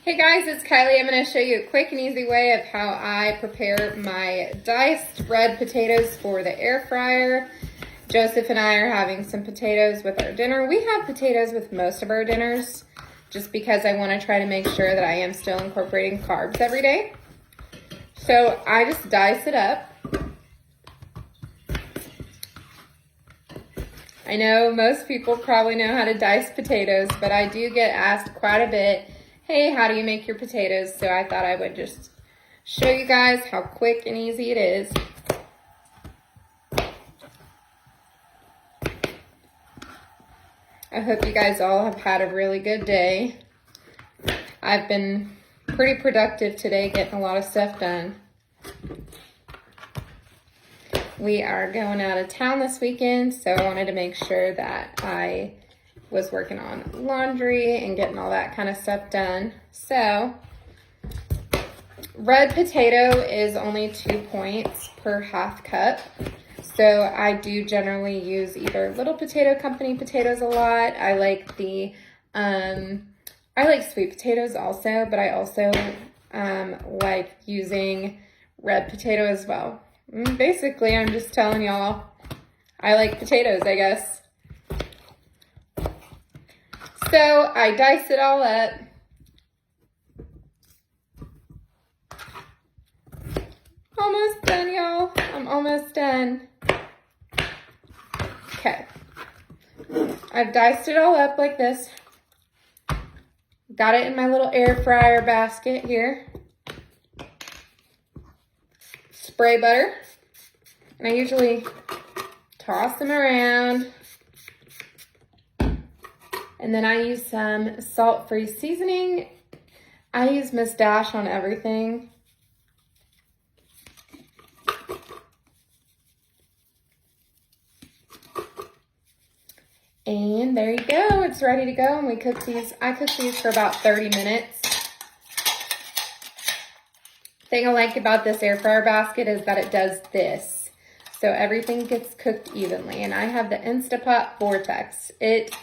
Hey guys, it's Kylie. I'm going to show you a quick and easy way of how I prepare my diced red potatoes for the air fryer. Joseph and I are having some potatoes with our dinner. We have potatoes with most of our dinners just because I want to try to make sure that I am still incorporating carbs every day. So I just dice it up. I know most people probably know how to dice potatoes, but I do get asked quite a bit, hey, how do you make your potatoes? So I thought I would just show you guys how quick and easy it is. I hope you guys all have had a really good day. I've been pretty productive today, getting a lot of stuff done. We are going out of town this weekend, so I wanted to make sure that I was working on laundry and getting all that kind of stuff done. So, red potato is only 2 points per half cup. So I do generally use either Little Potato Company potatoes a lot. I like the, I like sweet potatoes also, but I also like using red potato as well. Basically, I'm just telling y'all, I like potatoes, I guess. So I dice it all up. Almost done, y'all. I'm almost done. Okay. I've diced it all up like this. Got it in my little air fryer basket here. Spray butter. And I usually toss them around. And then I use some salt-free seasoning. I use Miss Dash on everything. And there you go, it's ready to go. And we cook these, I cook these for about 30 minutes. Thing I like about this air fryer basket is that it does this. So everything gets cooked evenly. And I have the Instapot Vortex. It